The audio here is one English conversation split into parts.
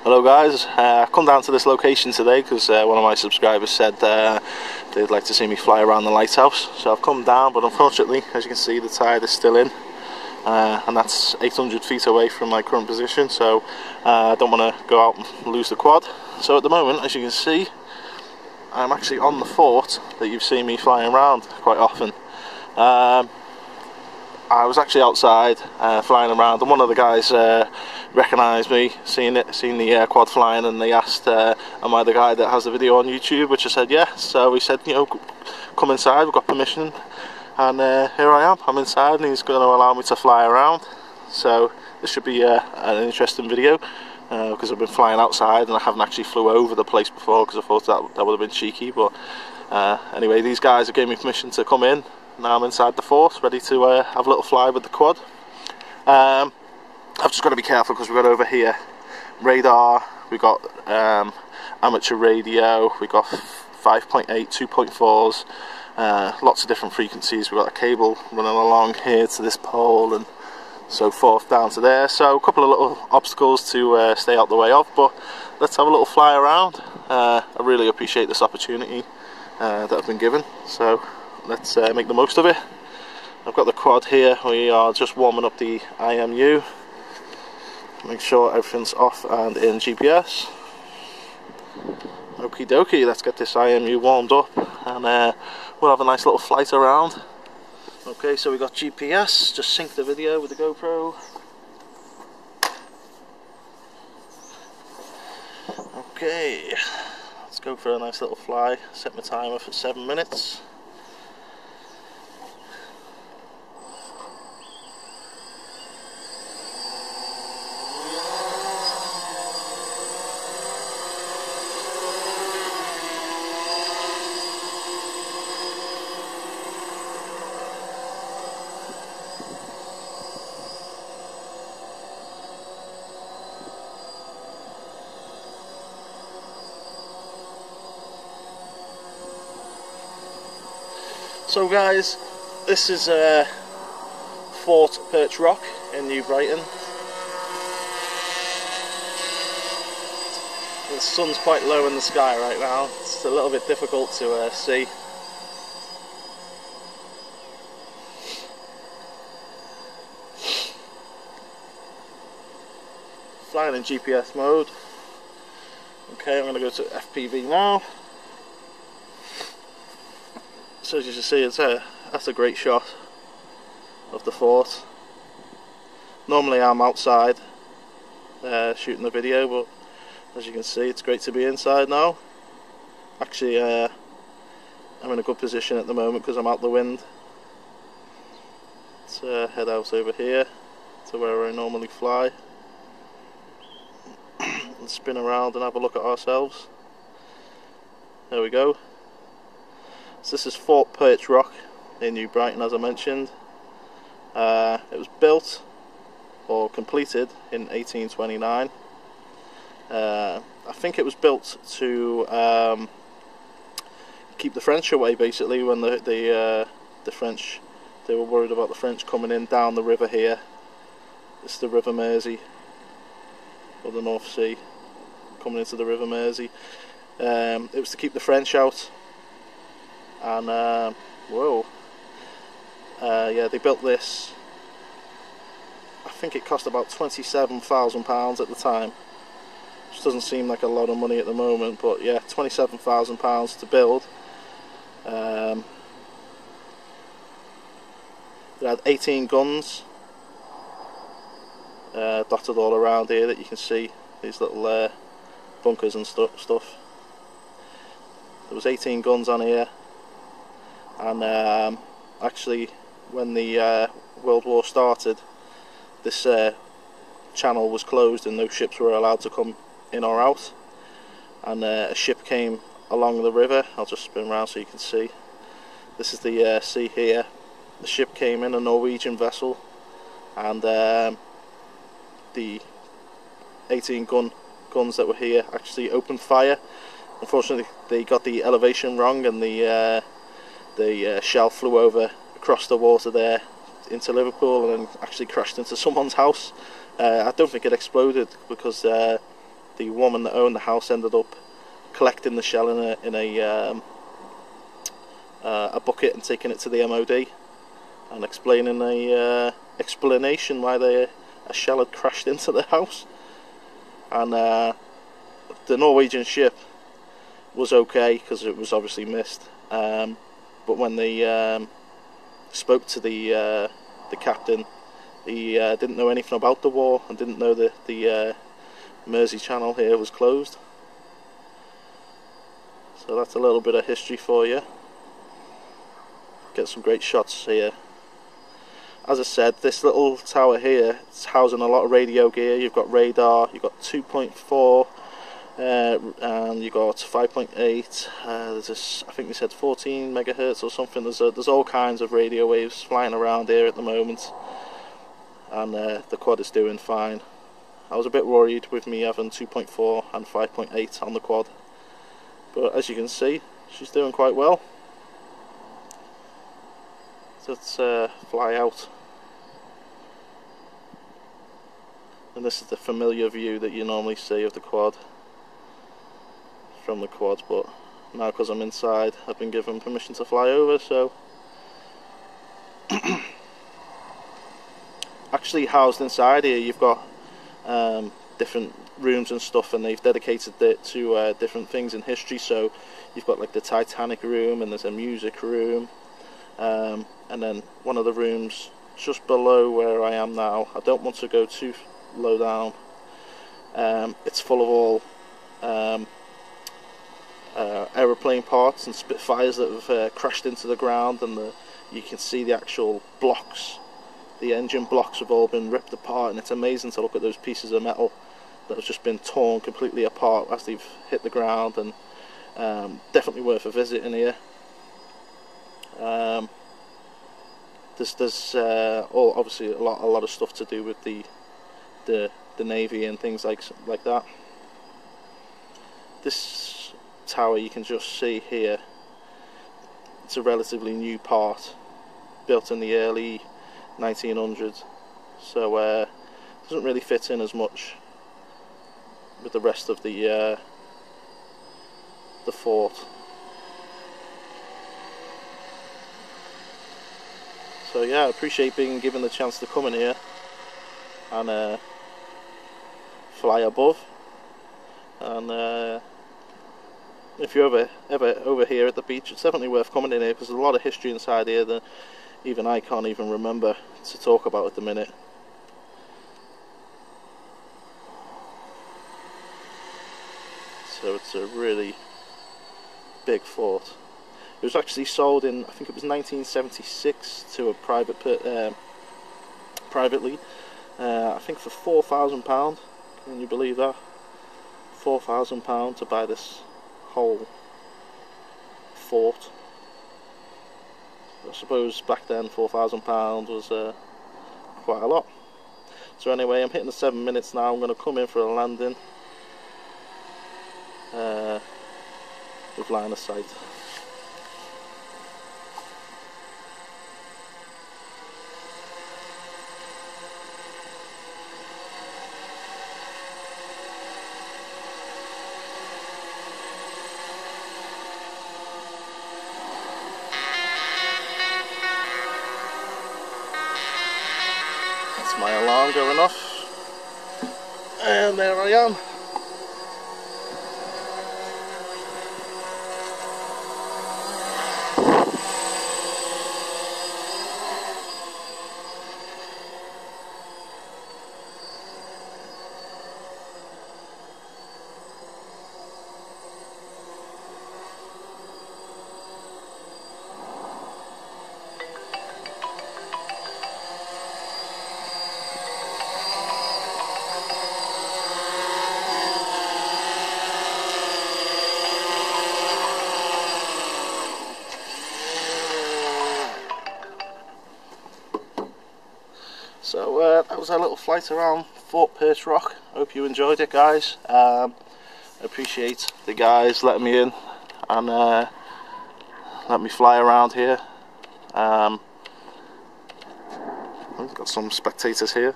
Hello guys, I've come down to this location today because one of my subscribers said they'd like to see me fly around the lighthouse. So I've come down, but unfortunately, as you can see, the tide is still in, and that's 800 feet away from my current position, so I don't want to go out and lose the quad. So at the moment, as you can see, I'm actually on the fort that you've seen me flying around quite often. I was actually outside flying around, and one of the guys recognised me, seen the quad flying, and they asked, am I the guy that has the video on YouTube? Which I said yes. So he said, you know, come inside, we've got permission, and here I am. I'm inside, and he's going to allow me to fly around. So this should be an interesting video, because I've been flying outside and I haven't actually flew over the place before, because I thought that would have been cheeky. But anyway, these guys have given me permission to come in. Now I'm inside the fort, ready to have a little fly with the quad. I've just got to be careful because we've got over here radar, we've got amateur radio, we've got 5.8, 2.4s, lots of different frequencies. We've got a cable running along here to this pole and so forth down to there. So a couple of little obstacles to stay out the way of, but let's have a little fly around. I really appreciate this opportunity that I've been given, so let's make the most of it. I've got the quad here. We are just warming up the IMU. Make sure everything's off and in GPS. Okie dokie, let's get this IMU warmed up, and we'll have a nice little flight around. Okay, so we got GPS. Just sync the video with the GoPro. Okay, let's go for a nice little fly. Set my timer for 7 minutes. So guys, this is Fort Perch Rock in New Brighton. The sun's quite low in the sky right now. It's a little bit difficult to see. Flying in GPS mode. Okay, I'm going to go to FPV now. So as you can see, that's a great shot of the fort. Normally I'm outside shooting the video, but as you can see, it's great to be inside now. Actually, I'm in a good position at the moment because I'm out the wind. Let's head out over here to where I normally fly and spin around and have a look at ourselves. There we go. So this is Fort Perch Rock in New Brighton, as I mentioned. It was built or completed in 1829. I think it was built to keep the French away, basically, when the French, they were worried about the French coming in down the river here. It's the River Mersey, or the North Sea, coming into the River Mersey. It was to keep the French out. And yeah, they built this. I think it cost about £27,000 at the time, which doesn't seem like a lot of money at the moment, but yeah, £27,000 to build. They had 18 guns dotted all around here that you can see, these little bunkers and stuff. There was 18 guns on here. And actually, when the World War started, this channel was closed and no ships were allowed to come in or out. And a ship came along the river. I'll just spin around so you can see. This is the sea here. The ship came in, a Norwegian vessel, and the 18 guns that were here actually opened fire. Unfortunately, they got the elevation wrong, and the shell flew over across the water there into Liverpool and then actually crashed into someone's house. I don't think it exploded because the woman that owned the house ended up collecting the shell in a bucket and taking it to the MOD and explaining a explanation why a shell had crashed into the house. And the Norwegian ship was okay because it was obviously missed, but when they spoke to the captain, he didn't know anything about the war and didn't know that the Mersey Channel here was closed. So that's a little bit of history for you. Get some great shots here. As I said, this little tower here, it's housing a lot of radio gear. You've got radar, you've got 2.4, and you've got 5.8. There's this, I think they said 14 megahertz or something. There's all kinds of radio waves flying around here at the moment, and the quad is doing fine. I was a bit worried with me having 2.4 and 5.8 on the quad, but as you can see, she's doing quite well. So let's fly out. And this is the familiar view that you normally see of the quad from the quad, but now because I'm inside, I've been given permission to fly over. So actually housed inside here, you've got different rooms and stuff, and they've dedicated it to different things in history. So you've got like the Titanic room, and there's a music room, and then one of the rooms just below where I am now, I don't want to go too low down, it's full of all aeroplane parts and Spitfires that have crashed into the ground, and you can see the actual blocks, the engine blocks have all been ripped apart, and it's amazing to look at those pieces of metal that have just been torn completely apart as they've hit the ground. And definitely worth a visit in here. There's obviously a lot of stuff to do with the Navy and things like that. This tower you can just see here, it's a relatively new part, built in the early 1900s, so doesn't really fit in as much with the rest of the fort. So yeah, I appreciate being given the chance to come in here and fly above. And if you're ever over here at the beach, it's definitely worth coming in here, because there's a lot of history inside here that even I can't even remember to talk about at the minute. So it's a really big fort. It was actually sold in, I think it was 1976 to a privately, I think for £4,000. Can you believe that? £4,000 to buy this whole fort. I suppose back then £4,000 was quite a lot. So anyway, I'm hitting the 7 minutes now. I'm going to come in for a landing with line of sight. That's my alarm going off, and there I am. So that was our little flight around Fort Perch Rock. Hope you enjoyed it, guys. I appreciate the guys letting me in and let me fly around here. We've got some spectators here.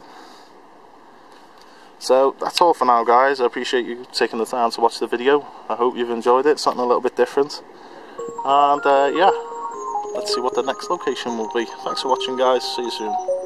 So that's all for now, guys. I appreciate you taking the time to watch the video. I hope you've enjoyed it, something a little bit different. And yeah, let's see what the next location will be. Thanks for watching, guys. See you soon.